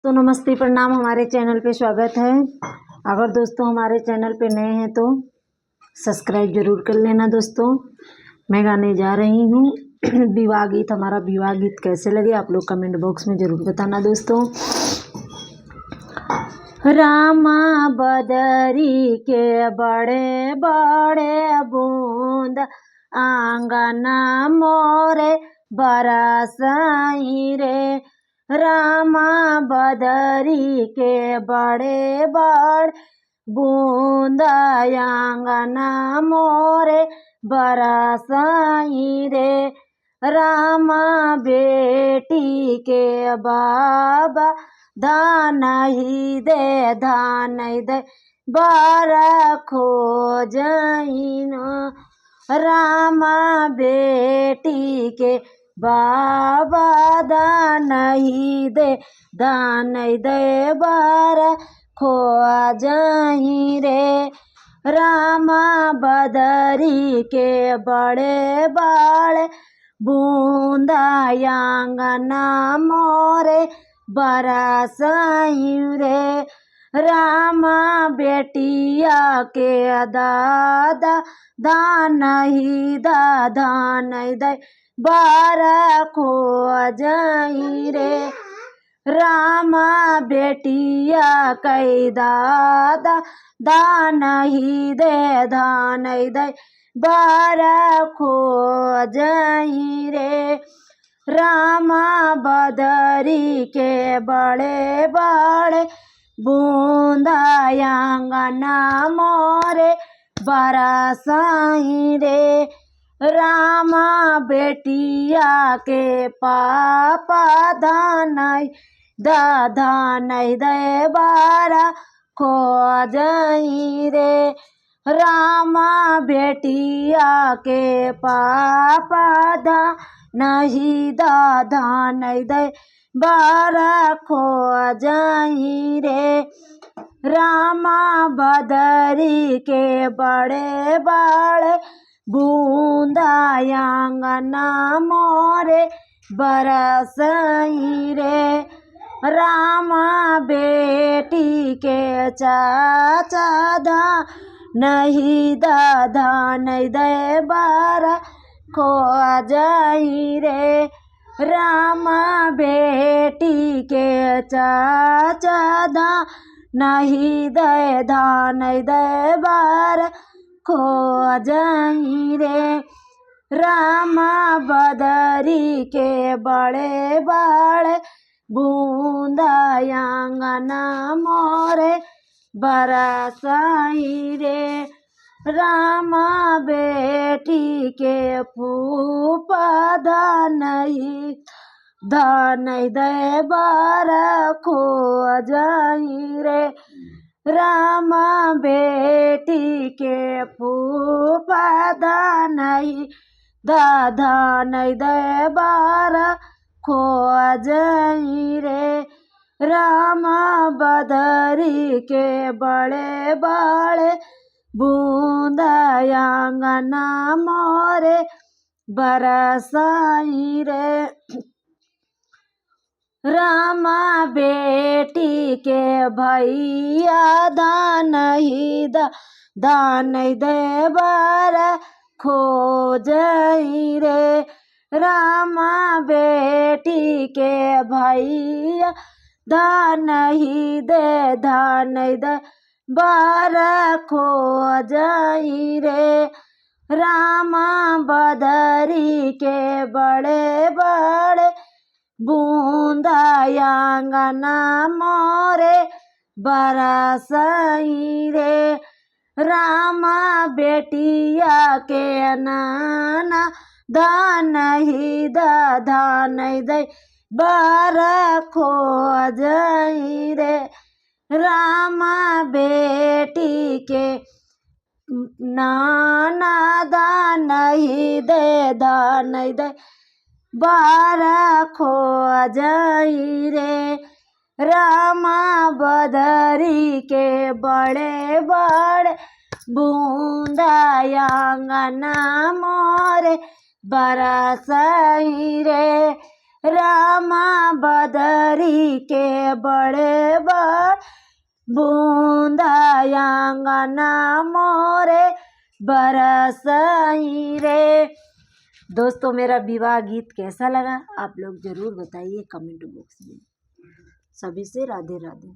तो नमस्ते प्रणाम, हमारे चैनल पे स्वागत है। अगर दोस्तों हमारे चैनल पे नए हैं तो सब्सक्राइब जरूर कर लेना। दोस्तों मैं गाने जा रही हूँ विवाह गीत। हमारा विवाह गीत कैसे लगे आप लोग कमेंट बॉक्स में ज़रूर बताना। दोस्तों रामा बदरी के बड़े बड़े बूंद आंगना मोरे बरसाई रे। रामा बदरी के बड़े बड़े बूंद आंगना मोरे बरसाई रे। रामा बेटी के बाबा धान ही दे बार खोजइन। रामा बेटी के बाबा दान ही दे बार खोजइन रे। रामा बदरी के बड़े बड़े बूंदा आंगना मोरे बरसाई रे। रामा बेटिया के दादा दान ही दान दे बार खोजई रे। रामा बेटिया कई दादा दान ही दान दे बार खोजई रे। रामा बदरी के बड़े बड़े बूंदा आंगना मोरे बरसाई रे। रामा बेटिया के पापा दान दे बारा खोजई रे। रामा बेटिया के पापा नहीं दान दे बार खोजई रे। रामा बदरी के बड़े बड़े बूंदा आंगना मोरे बरसाई रे। रामा बेटी के चाचा नहीं दान दे बार खोजई रे। रामा बेटी के चाचा नहीं दान दे बार खोजई रे। रामा बदरी के बड़े बड़े बूंदा आंगना मोरे बरसाई रे। रामा बेटी के फूफा दान दे बार खोजई रे। रामा बेटी के फूफा दान दे बार खोजई रे। रामा बदरी के बड़े बड़े बूंदा आंगना मोरे बरसाई रे। रामा बेटी के भैया दान दे बार खोजई रे। रामा बेटी के भैया दान दे बार खोजई रे। रामा बदरी के बड़े बड़े बूंदा आंगना मोरे बरसाई रे। रामा बेटिया के नाना दान दे बार खोजई रे। रामा बेटी के नाना दान दे बार खोजई रे। रामा बदरी के बड़े बड़े बूंदा आंगना मोरे बरसाई रे। रामा बदरी के बड़े बड़ बूंदा आंगना मोरे बरसई रे। दोस्तों मेरा विवाह गीत कैसा लगा आप लोग ज़रूर बताइए कमेंट बॉक्स में। सभी से राधे राधे।